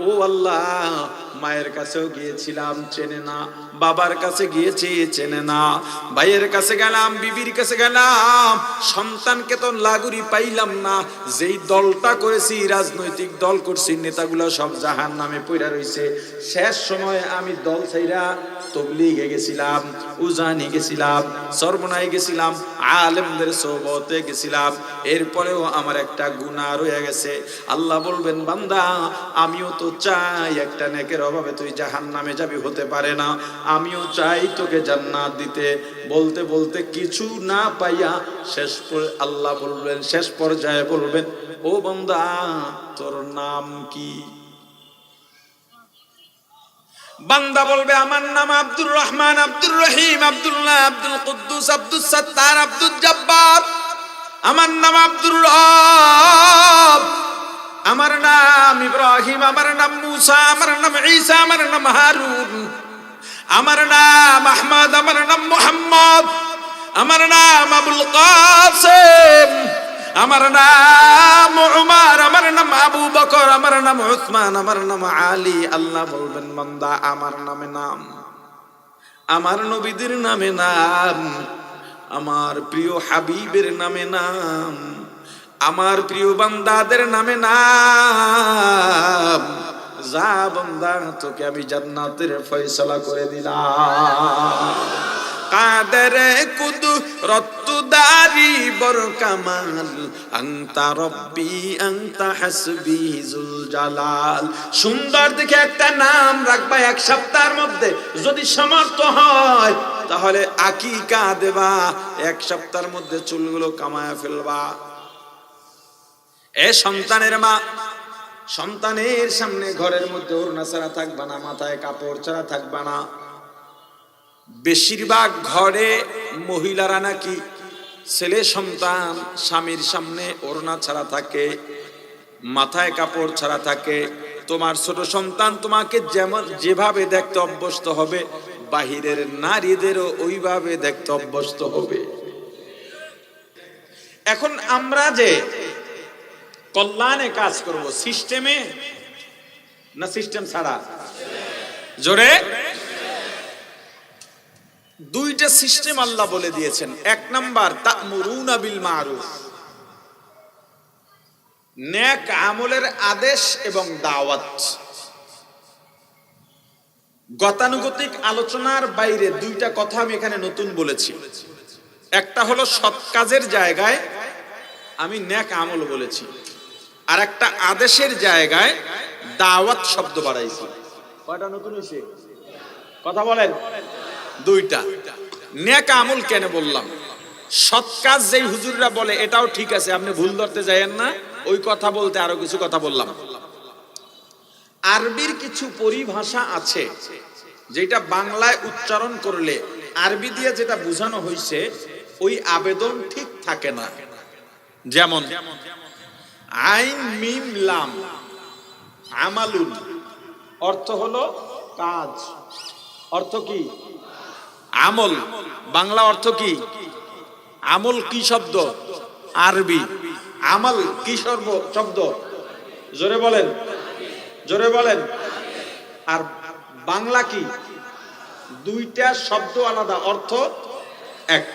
ও আল্লাহ, মায়ের কাছেও গিয়েছিলাম, চেনে না, বাবার কাছে গিয়েছি, চেনে না, ভাইয়ের কাছে গেলাম, বিবির কাছে গেলাম, সন্তানকে তো লাগুরি পাইলাম না। যেই দলটা করেছি, রাজনৈতিক দল করছি, নেতাগুলো সব জাহান্নামে পইড়া রইছে। শেষ সময়ে আমি দল ছাইরা তবলিগে গেছিলাম, উজানি গেছিলাম, সরবনাই গেছিলাম, আলেমদের সোহবতে গেছিলাম, এরপরেও আমার একটা গুনাহ রয়ে গেছে। আল্লাহ বলবেন, বান্দা আমিও তো চাই, একটা নেকের অভাবে তুই জাহান্নামে যাবি, হতে পারে না, আমিও চাই তোকে জান্নাত দিতে। বলতে বলতে কিছু না পাইয়া আল্লাহ বলবেন, শেষ পর্যায়ে বলবেন, ও বান্দা তোর নাম কি? বান্দা বলবে, আমার নাম আব্দুর রহমান, আব্দুর রহিম, আব্দুল্লাহ, আব্দুল কুদ্দুস, আব্দুল সত্তার, আব্দুল জব্বার, আমার নাম আব্দুর রব, আমার নাম ইব্রাহিম, আমার নাম মুসা, আমার নাম ঈসা, আমার নাম হারুন, আমার নাম আহমদ, আমার নাম মুহাম্মদ, আমার নাম আবুল কাসেম, আমার নাম উমর, আমার নাম আবু বকর, আমার নাম উসমান, আমার নাম আলী। আল্লাহ বলবেন, বান্দা আমার নামে নাম, আমার নবীদের নামে নাম, আমার প্রিয় হাবিবের নামে নাম, আমার প্রিয় বান্দাদের নামে নাম। যা বান্দা, তোকে আমি জান্নাতের ফয়সালা করে দিলাম। কাদরে কুদরত দারি বর কামাল, আনতা রব্বি আনতা হাসবি জুল জালাল। সুন্দর দেখে একটা নাম রাখবা, এক সপ্তাহের মধ্যে যদি সামর্থ্য হয় তাহলে আকিকা দেবা, এক সপ্তাহের মধ্যে চুলগুলো কামায়া ফেলবা। এ সন্তানের মা, সন্তানের সামনে ঘরের মধ্যে ওড়না ছাড়া থাকবা না, মাথায় কাপড় ছাড়া থাকবা না। বেশিরভাগ ঘরে মহিলারা নাকি ছেলে সন্তান স্বামীর সামনে ওড়না ছাড়া থাকে, মাথায় কাপড় ছাড়া থাকে। তোমার ছোট সন্তান তোমাকে যেমন যেভাবে দেখতে অভ্যস্ত হবে, বাহিরের নারীদেরও ওইভাবে দেখতে অভ্যস্ত হবে। এখন আমরা যে কল্যাণে কাজ করব, সিস্টেমে না সিস্টেম ছাড়া? জোরে। দুইটা সিস্টেম আল্লাহ বলে দিয়েছেন। এক নাম্বার, তা'মুরুনা বিল মারুফ, নেক আমলের আদেশ এবং দাওয়াত। গতানুগতিক আলোচনার বাইরে দুইটা কথা আমি এখানে নতুন বলেছি। একটা হলো সৎ কাজের জায়গায় আমি নেক আমল বলেছি, আর একটা আদেশের জায়গায় দাওয়াত শব্দ বাড়াইছি। কয়টা নতুন হয়েছে? কথা বলেন। দুইটা। নেক আমল কেন বললাম? সৎ কাজ যেই হুজুররা বলে এটাও ঠিক আছে, আপনি ভুল ধরতে যায়েন না, ওই কথা বলতে আরো কিছু কথা বললাম। আরবির কিছু পরিভাষা আছে যেটা বাংলায় উচ্চারণ করলে আরবি দিয়ে যেটা বোঝানো হয়েছে ওই আবেদন ঠিক থাকে না। যেমন আইন মিম লাম, আমালুন, অর্থ হলো কাজ, অর্থ কি? আমল। বাংলা অর্থ কি? আমল কি শব্দ? আরবি। আমল কি শব্দ? জোরে বলেন, জোরে বলেন। আর বাংলা কি? দুইটা শব্দ আলাদা, অর্থ এক।